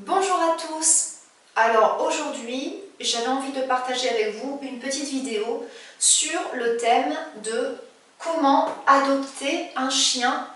Bonjour à tous. Alors aujourd'hui, j'avais envie de partager avec vous une petite vidéo sur le thème de comment adopter un chien,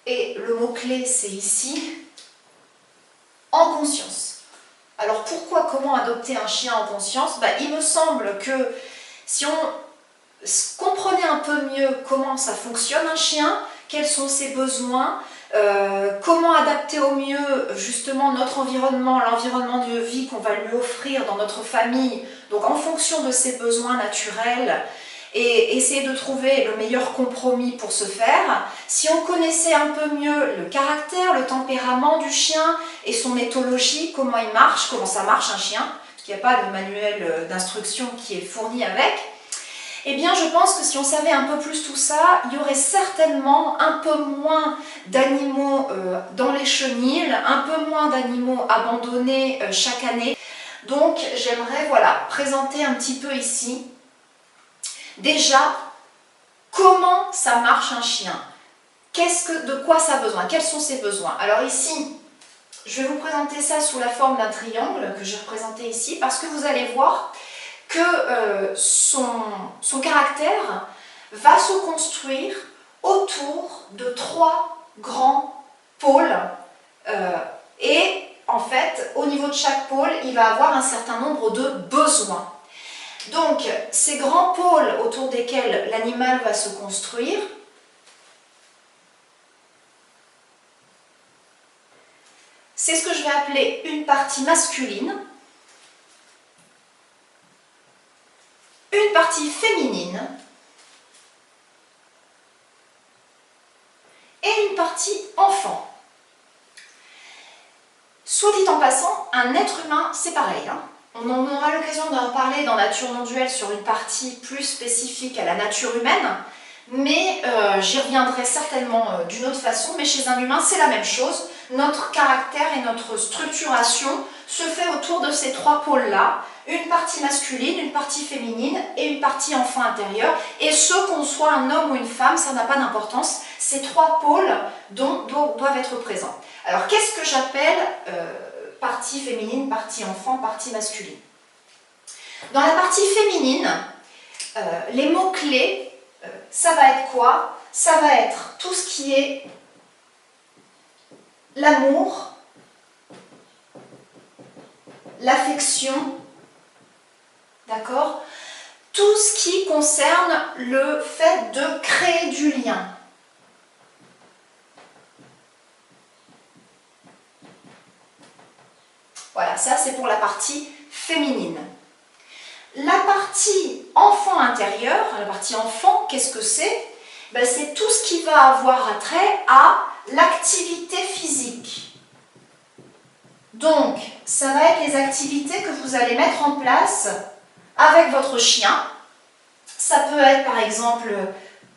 et le mot-clé c'est ici, en conscience. Alors pourquoi comment adopter un chien en conscience? Il me semble que si on comprenait un peu mieux comment ça fonctionne un chien, quels sont ses besoins, comment adapter au mieux justement notre environnement, l'environnement de vie qu'on va lui offrir dans notre famille, donc en fonction de ses besoins naturels, et essayer de trouver le meilleur compromis pour ce faire. Si on connaissait un peu mieux le caractère, le tempérament du chien et son éthologie, comment il marche, comment ça marche un chien, parce qu'il n'y a pas de manuel d'instruction qui est fourni avec, eh bien je pense que si on savait un peu plus tout ça, il y aurait certainement un peu moins d'animaux dans les chenils, un peu moins d'animaux abandonnés chaque année. Donc j'aimerais présenter un petit peu ici, déjà, comment ça marche un chien, de quoi ça a besoin, quels sont ses besoins. Alors ici, je vais vous présenter ça sous la forme d'un triangle que j'ai représenté ici, parce que vous allez voir que son caractère va se construire autour de trois grands pôles et en fait au niveau de chaque pôle il va avoir un certain nombre de besoins. Donc ces grands pôles autour desquels l'animal va se construire, c'est ce que je vais appeler une partie masculine, une partie féminine et une partie enfant. Soit dit en passant, un être humain, c'est pareil. On en aura l'occasion d'en parler dans Nature non duelle sur une partie plus spécifique à la nature humaine, mais j'y reviendrai certainement d'une autre façon. Mais chez un humain, c'est la même chose. Notre caractère et notre structuration se fait autour de ces trois pôles-là. Une partie masculine, une partie féminine et une partie enfant intérieur. Et ce qu'on soit un homme ou une femme, ça n'a pas d'importance. Ces trois pôles doivent être présents. Alors qu'est-ce que j'appelle partie féminine, partie enfant, partie masculine? Dans la partie féminine, les mots-clés, ça va être quoi? Ça va être tout ce qui est l'amour, l'affection, d'accord? Tout ce qui concerne le fait de créer du lien. Voilà, ça c'est pour la partie féminine. La partie enfant intérieur, la partie enfant, qu'est-ce que c'est? C'est tout ce qui va avoir attrait à l'activité physique. Donc, ça va être les activités que vous allez mettre en place avec votre chien. Ça peut être par exemple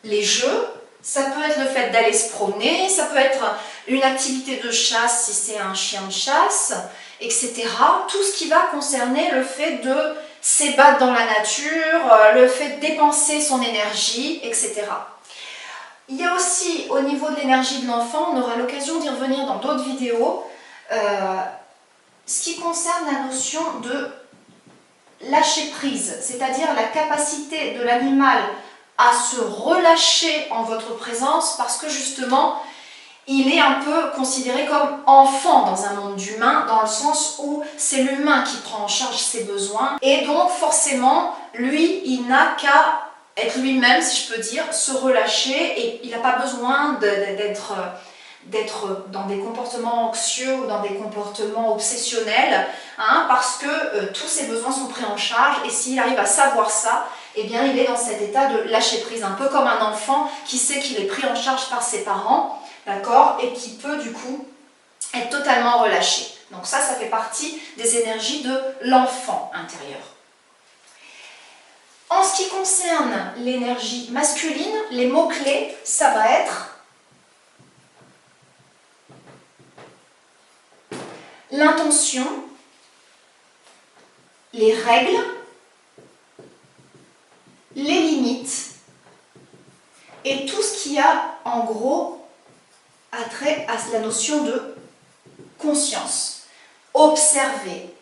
les jeux, ça peut être le fait d'aller se promener, ça peut être une activité de chasse si c'est un chien de chasse, etc. Tout ce qui va concerner le fait de s'ébattre dans la nature, le fait de dépenser son énergie, etc. Il y a aussi au niveau de l'énergie de l'enfant, on aura l'occasion d'y revenir dans d'autres vidéos, ce qui concerne la notion de lâcher prise, c'est-à-dire la capacité de l'animal à se relâcher en votre présence parce que justement il est un peu considéré comme enfant dans un monde d'humains, dans le sens où c'est l'humain qui prend en charge ses besoins et donc forcément lui il n'a qu'à être lui-même, si je peux dire, se relâcher et il n'a pas besoin d'être dans des comportements anxieux ou dans des comportements obsessionnels, parce que tous ses besoins sont pris en charge et s'il arrive à savoir ça, eh bien il est dans cet état de lâcher prise, un peu comme un enfant qui sait qu'il est pris en charge par ses parents, d'accord, et qui peut du coup être totalement relâché. Donc ça fait partie des énergies de l'enfant intérieur. En ce qui concerne l'énergie masculine, les mots-clés, ça va être l'intention, les règles, les limites et tout ce qui a en gros attrait à la notion de conscience. observer.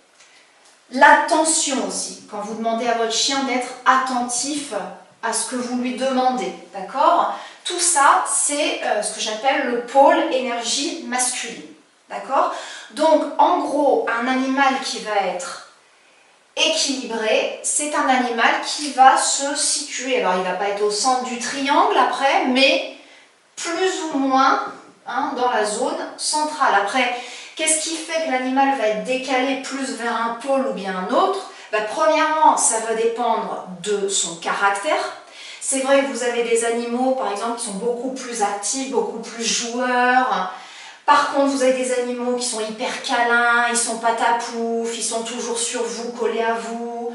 L'attention aussi, quand vous demandez à votre chien d'être attentif à ce que vous lui demandez, d'accord? Tout ça, c'est ce que j'appelle le pôle énergie masculine, d'accord? Donc, en gros, un animal qui va être équilibré, c'est un animal qui va se situer, alors il ne va pas être au centre du triangle après, mais plus ou moins dans la zone centrale. Après, qu'est-ce qui fait que l'animal va être décalé plus vers un pôle ou bien un autre? Premièrement, ça va dépendre de son caractère. C'est vrai que vous avez des animaux, par exemple, qui sont beaucoup plus actifs, beaucoup plus joueurs. Par contre, vous avez des animaux qui sont hyper câlins, ils sont patapouf, ils sont toujours sur vous, collés à vous.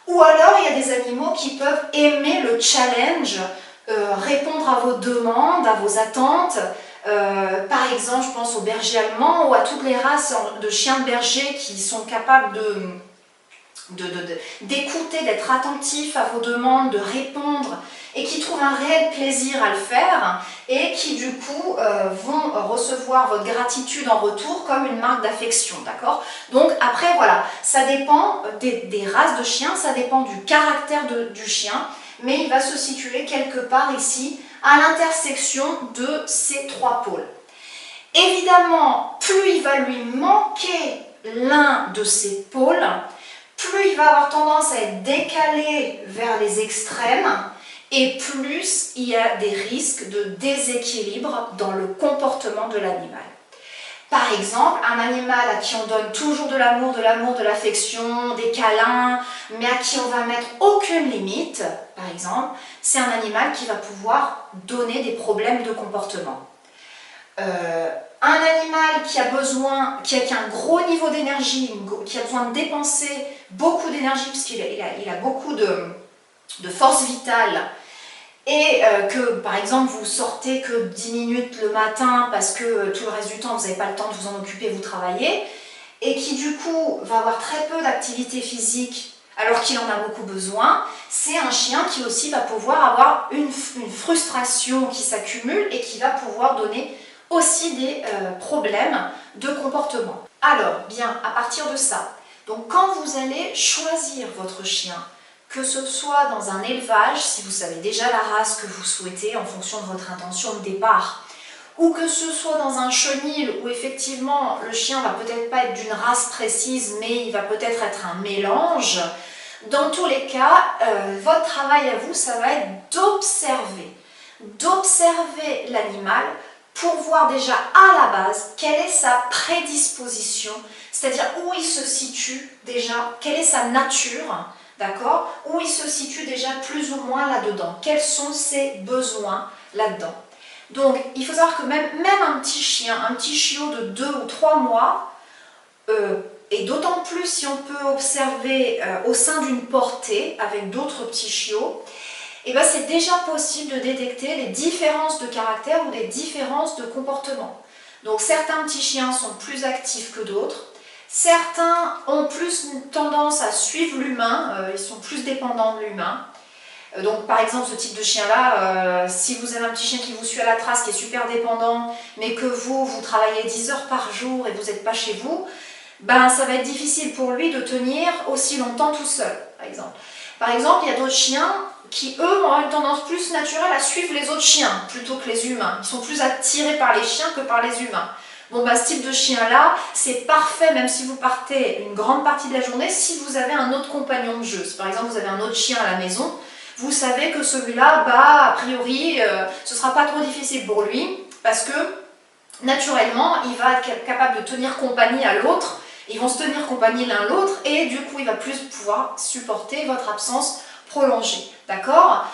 Ou alors, il y a des animaux qui peuvent aimer le challenge, répondre à vos demandes, à vos attentes. Par exemple, je pense aux bergers allemands ou à toutes les races de chiens de berger qui sont capables d'écouter, d'être attentifs à vos demandes, de répondre et qui trouvent un réel plaisir à le faire et qui du coup vont recevoir votre gratitude en retour comme une marque d'affection, d'accord? Donc après voilà, ça dépend des races de chiens, ça dépend du caractère du chien, mais il va se situer quelque part ici à l'intersection de ces trois pôles. Évidemment, plus il va lui manquer l'un de ces pôles, plus il va avoir tendance à être décalé vers les extrêmes et plus il y a des risques de déséquilibre dans le comportement de l'animal. Par exemple, un animal à qui on donne toujours de l'amour, de l'affection, des câlins, mais à qui on va mettre aucune limite, par exemple, c'est un animal qui va pouvoir donner des problèmes de comportement. Un animal qui a besoin, qui a un gros niveau d'énergie, qui a besoin de dépenser beaucoup d'énergie, puisqu'il a beaucoup de force vitale, et que par exemple vous sortez que 10 minutes le matin parce que tout le reste du temps vous n'avez pas le temps de vous en occuper, vous travaillez, et qui du coup va avoir très peu d'activité physique alors qu'il en a beaucoup besoin, c'est un chien qui aussi va pouvoir avoir une frustration qui s'accumule et qui va pouvoir donner aussi des problèmes de comportement. Alors, bien, à partir de ça, donc quand vous allez choisir votre chien, que ce soit dans un élevage, si vous savez déjà la race que vous souhaitez en fonction de votre intention de départ, ou que ce soit dans un chenil où effectivement le chien va peut-être pas être d'une race précise, mais il va peut-être être un mélange, dans tous les cas, votre travail à vous, ça va être d'observer l'animal pour voir déjà à la base quelle est sa prédisposition, c'est-à-dire où il se situe déjà, quelle est sa nature, d'accord, où il se situe déjà plus ou moins là-dedans, quels sont ses besoins là-dedans. Donc, il faut savoir que même un petit chien, un petit chiot de 2 ou 3 mois, et d'autant plus si on peut observer au sein d'une portée avec d'autres petits chiots, et ben c'est déjà possible de détecter les différences de caractère ou des différences de comportement. Donc certains petits chiens sont plus actifs que d'autres, certains ont plus une tendance à suivre l'humain, ils sont plus dépendants de l'humain. Donc par exemple ce type de chien là, si vous avez un petit chien qui vous suit à la trace, qui est super dépendant, mais que vous travaillez 10 heures par jour et vous n'êtes pas chez vous, ben ça va être difficile pour lui de tenir aussi longtemps tout seul, par exemple. Par exemple, il y a d'autres chiens qui, eux, ont une tendance plus naturelle à suivre les autres chiens plutôt que les humains. Ils sont plus attirés par les chiens que par les humains. Bon, bah, ce type de chien-là, c'est parfait, même si vous partez une grande partie de la journée, si vous avez un autre compagnon de jeu. Si par exemple vous avez un autre chien à la maison, vous savez que celui-là, bah, a priori, ce ne sera pas trop difficile pour lui, parce que, naturellement, il va être capable de tenir compagnie à l'autre. Ils vont se tenir compagnie l'un l'autre et du coup il va plus pouvoir supporter votre absence prolongée, d'accord?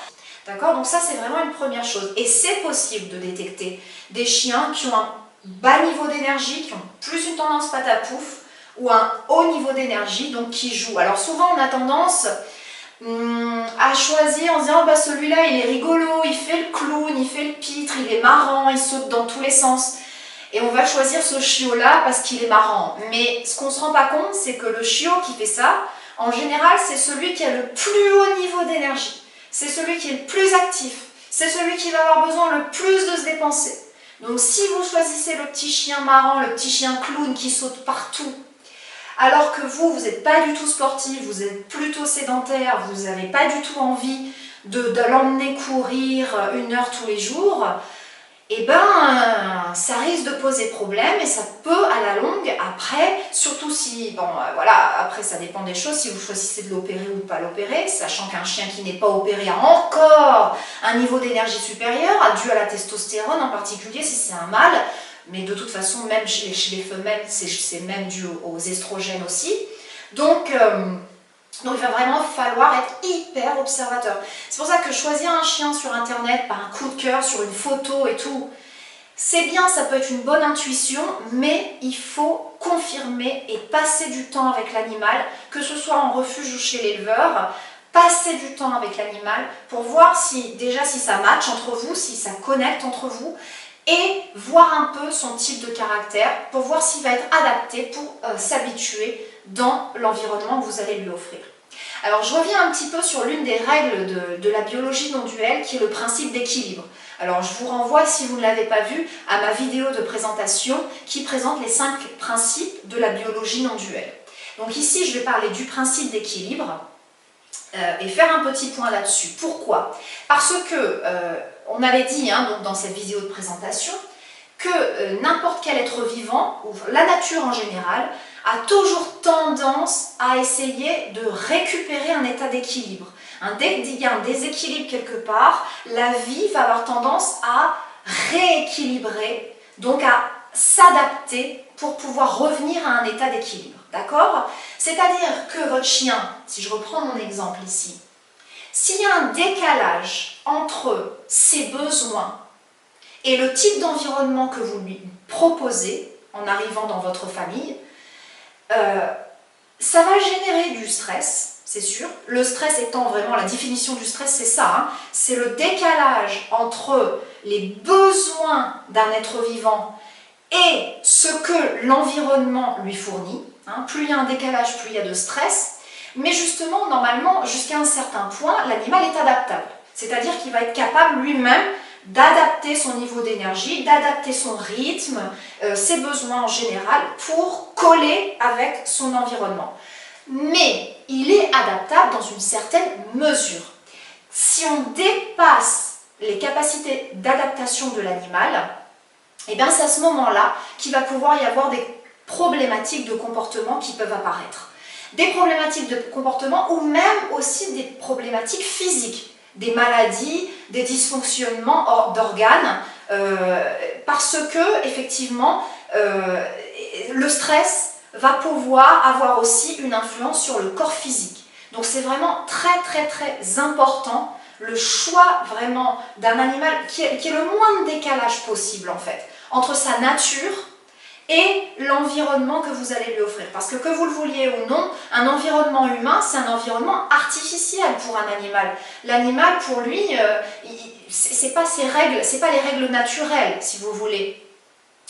D'accord, donc ça c'est vraiment une première chose. Et c'est possible de détecter des chiens qui ont un bas niveau d'énergie, qui ont plus une tendance patapouf, ou un haut niveau d'énergie, donc qui jouent. Alors souvent on a tendance à choisir en disant bah, celui-là il est rigolo, il fait le clown, il fait le pitre, il est marrant, il saute dans tous les sens. Et on va choisir ce chiot-là parce qu'il est marrant. Mais ce qu'on ne se rend pas compte, c'est que le chiot qui fait ça, en général, c'est celui qui a le plus haut niveau d'énergie. C'est celui qui est le plus actif. C'est celui qui va avoir besoin le plus de se dépenser. Donc si vous choisissez le petit chien marrant, le petit chien clown qui saute partout, alors que vous n'êtes pas du tout sportif, vous êtes plutôt sédentaire, vous n'avez pas du tout envie de l'emmener courir 1 heure tous les jours, et ben ça risque de poser problème et ça peut à la longue, après, surtout si, bon voilà, après ça dépend des choses, si vous choisissez de l'opérer ou de pas l'opérer, sachant qu'un chien qui n'est pas opéré a encore un niveau d'énergie supérieur, dû à la testostérone en particulier si c'est un mâle, mais de toute façon même chez les femelles c'est même dû aux estrogènes aussi. Donc il va vraiment falloir être hyper observateur. C'est pour ça que choisir un chien sur internet par un coup de cœur, sur une photo et tout, c'est bien, ça peut être une bonne intuition, mais il faut confirmer et passer du temps avec l'animal, que ce soit en refuge ou chez l'éleveur, passer du temps avec l'animal pour voir si déjà si ça match entre vous, si ça connecte entre vous, et voir un peu son type de caractère pour voir s'il va être adapté pour s'habituer dans l'environnement que vous allez lui offrir. Alors je reviens un petit peu sur l'une des règles de la biologie non duelle qui est le principe d'équilibre. Alors je vous renvoie, si vous ne l'avez pas vu, à ma vidéo de présentation qui présente les 5 principes de la biologie non duelle. Donc ici je vais parler du principe d'équilibre et faire un petit point là-dessus. Pourquoi? Parce que on avait dit donc dans cette vidéo de présentation que n'importe quel être vivant, ou la nature en général, a toujours tendance à essayer de récupérer un état d'équilibre. Dès qu'il y a un déséquilibre quelque part, la vie va avoir tendance à rééquilibrer, donc à s'adapter pour pouvoir revenir à un état d'équilibre. D'accord? C'est-à-dire que votre chien, si je reprends mon exemple ici, s'il y a un décalage entre ses besoins et le type d'environnement que vous lui proposez en arrivant dans votre famille, ça va générer du stress, c'est sûr. Le stress étant vraiment, la définition du stress, c'est ça, c'est le décalage entre les besoins d'un être vivant et ce que l'environnement lui fournit. Plus il y a un décalage, plus il y a de stress. Mais justement, normalement, jusqu'à un certain point, l'animal est adaptable. C'est-à-dire qu'il va être capable lui-même d'adapter son niveau d'énergie, d'adapter son rythme, ses besoins en général, pour coller avec son environnement. Mais il est adaptable dans une certaine mesure. Si on dépasse les capacités d'adaptation de l'animal, et bien c'est à ce moment-là qu'il va pouvoir y avoir des problématiques de comportement qui peuvent apparaître. Des problématiques de comportement ou même aussi des problématiques physiques, des maladies, des dysfonctionnements d'organes, parce que effectivement le stress va pouvoir avoir aussi une influence sur le corps physique. Donc c'est vraiment très très très important le choix vraiment d'un animal qui est le moins de décalage possible en fait entre sa nature et l'environnement que vous allez lui offrir. Parce que vous le vouliez ou non, un environnement humain, c'est un environnement artificiel pour un animal. L'animal, pour lui, c'est pas ses règles, c'est pas les règles naturelles, si vous voulez.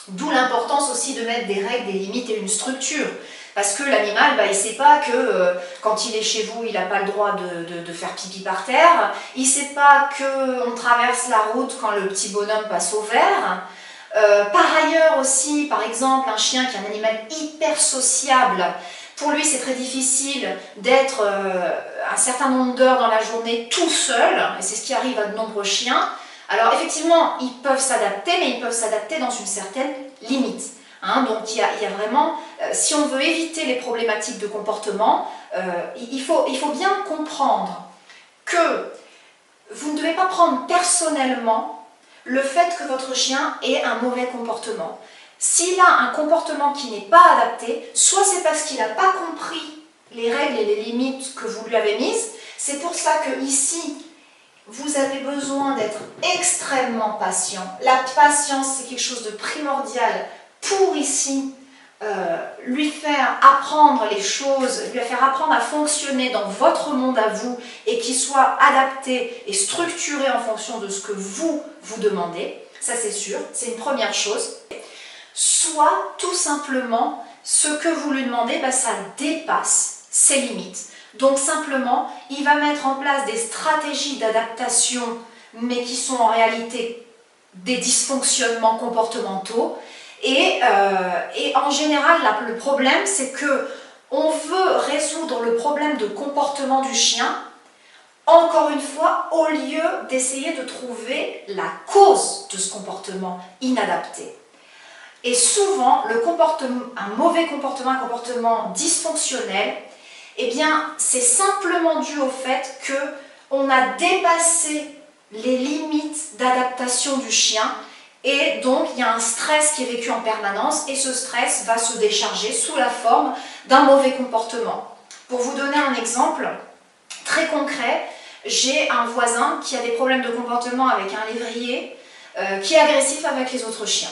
D'où l'importance aussi de mettre des règles, des limites et une structure. Parce que l'animal, il ne sait pas que quand il est chez vous, il n'a pas le droit de faire pipi par terre. Il ne sait pas qu'on traverse la route quand le petit bonhomme passe au vert. Par ailleurs aussi, par exemple, un chien qui est un animal hyper sociable, pour lui c'est très difficile d'être un certain nombre d'heures dans la journée tout seul, et c'est ce qui arrive à de nombreux chiens. Alors effectivement, ils peuvent s'adapter, mais ils peuvent s'adapter dans une certaine limite. Donc il y a vraiment, si on veut éviter les problématiques de comportement, il faut bien comprendre que vous ne devez pas prendre personnellement le fait que votre chien ait un mauvais comportement. S'il a un comportement qui n'est pas adapté, soit c'est parce qu'il n'a pas compris les règles et les limites que vous lui avez mises, c'est pour ça que ici, vous avez besoin d'être extrêmement patient. La patience, c'est quelque chose de primordial pour ici lui faire apprendre les choses, lui faire apprendre à fonctionner dans votre monde à vous et qu'il soit adapté et structuré en fonction de ce que vous demandez. Ça c'est sûr, c'est une première chose. Soit tout simplement ce que vous lui demandez, ça dépasse ses limites. Donc simplement, il va mettre en place des stratégies d'adaptation, mais qui sont en réalité des dysfonctionnements comportementaux. Et en général, le problème, c'est que on veut résoudre le problème de comportement du chien, encore une fois, au lieu d'essayer de trouver la cause de ce comportement inadapté. Et souvent, un mauvais comportement, un comportement dysfonctionnel, eh bien, c'est simplement dû au fait qu'on a dépassé les limites d'adaptation du chien et donc il y a un stress qui est vécu en permanence et ce stress va se décharger sous la forme d'un mauvais comportement. Pour vous donner un exemple très concret, j'ai un voisin qui a des problèmes de comportement avec un lévrier qui est agressif avec les autres chiens.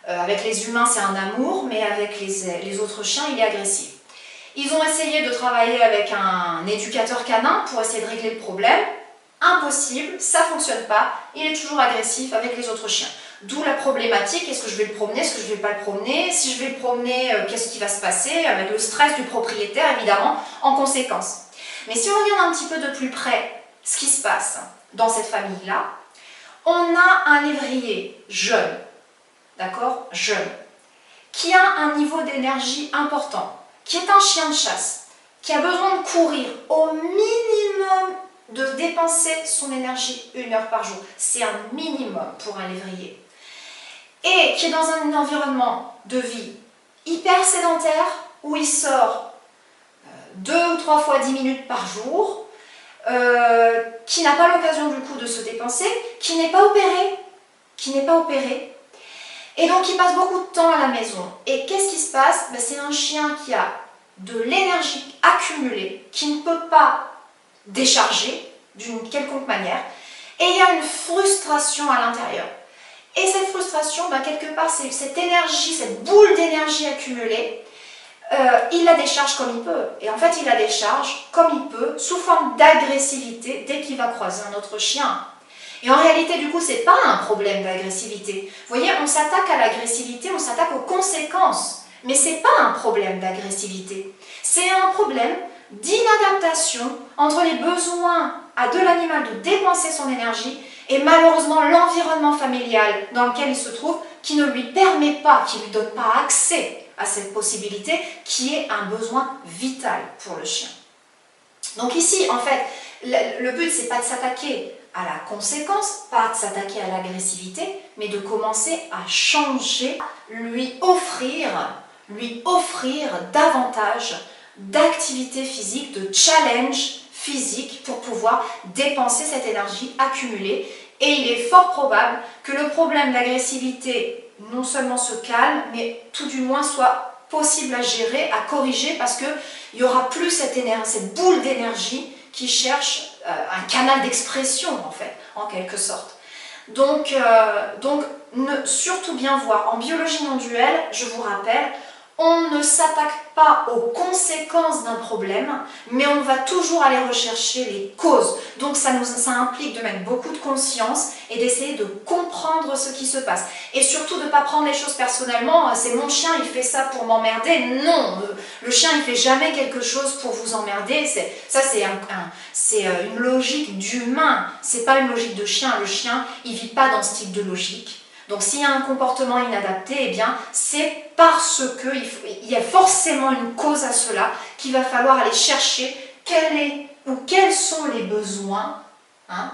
Avec les humains, c'est un amour, mais avec les autres chiens, il est agressif. Ils ont essayé de travailler avec un éducateur canin pour essayer de régler le problème. Impossible, ça ne fonctionne pas, il est toujours agressif avec les autres chiens. D'où la problématique, est-ce que je vais le promener, est-ce que je ne vais pas le promener? Si je vais le promener, qu'est-ce qui va se passer? Avec le stress du propriétaire, évidemment, en conséquence. Mais si on regarde un petit peu de plus près ce qui se passe dans cette famille-là, on a un lévrier jeune, d'accord, jeune, qui a un niveau d'énergie important, qui est un chien de chasse, qui a besoin de courir au minimum, de dépenser son énergie 1 heure par jour. C'est un minimum pour un lévrier. Et qui est dans un environnement de vie hyper sédentaire, où il sort 2 ou 3 fois 10 minutes par jour, qui n'a pas l'occasion du coup de se dépenser, qui n'est pas opéré, et donc il passe beaucoup de temps à la maison. Et qu'est-ce qui se passe? C'est un chien qui a de l'énergie accumulée, qui ne peut pas décharger d'une quelconque manière, et il y a une frustration à l'intérieur. Et cette frustration, quelque part, c'est cette énergie, cette boule d'énergie accumulée, il la décharge comme il peut. Et en fait, il la décharge comme il peut, sous forme d'agressivité, dès qu'il va croiser un autre chien. Et en réalité, du coup, ce n'est pas un problème d'agressivité. Vous voyez, on s'attaque à l'agressivité, on s'attaque aux conséquences. Mais ce n'est pas un problème d'agressivité. C'est un problème d'inadaptation entre les besoins de l'animal de dépenser son énergie et malheureusement l'environnement familial dans lequel il se trouve qui ne lui permet pas, qui ne lui donne pas accès à cette possibilité qui est un besoin vital pour le chien. Donc ici, en fait, le but, c'est pas de s'attaquer à la conséquence, pas de s'attaquer à l'agressivité, mais de commencer à changer, lui offrir davantage d'activité physique, de challenge physique pour pouvoir dépenser cette énergie accumulée. Et il est fort probable que le problème d'agressivité non seulement se calme, mais tout du moins soit possible à gérer, à corriger, parce qu'il n'y aura plus cette boule d'énergie qui cherche un canal d'expression, en fait, en quelque sorte. Donc surtout bien voir, en biologie non duelle, je vous rappelle, on ne s'attaque pas aux conséquences d'un problème, mais on va toujours aller rechercher les causes. Donc ça implique de mettre beaucoup de conscience et d'essayer de comprendre ce qui se passe. Et surtout de ne pas prendre les choses personnellement, c'est mon chien, il fait ça pour m'emmerder. Non, le chien, il ne fait jamais quelque chose pour vous emmerder. C'est une logique d'humain, c'est pas une logique de chien. Le chien, il ne vit pas dans ce type de logique. Donc s'il y a un comportement inadapté, eh bien c'est parce qu'il y a forcément une cause à cela qu'il va falloir aller chercher quels sont les besoins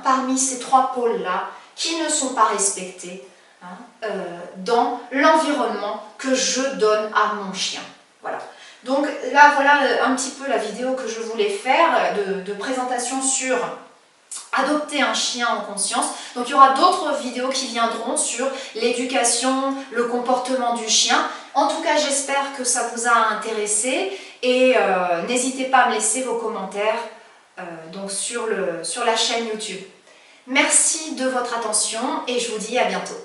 parmi ces 3 pôles-là qui ne sont pas respectés dans l'environnement que je donne à mon chien. Voilà. Donc là, voilà un petit peu la vidéo que je voulais faire de présentation sur adopter un chien en conscience. Donc il y aura d'autres vidéos qui viendront sur l'éducation, le comportement du chien. En tout cas, j'espère que ça vous a intéressé et n'hésitez pas à me laisser vos commentaires donc sur la chaîne YouTube. Merci de votre attention et je vous dis à bientôt.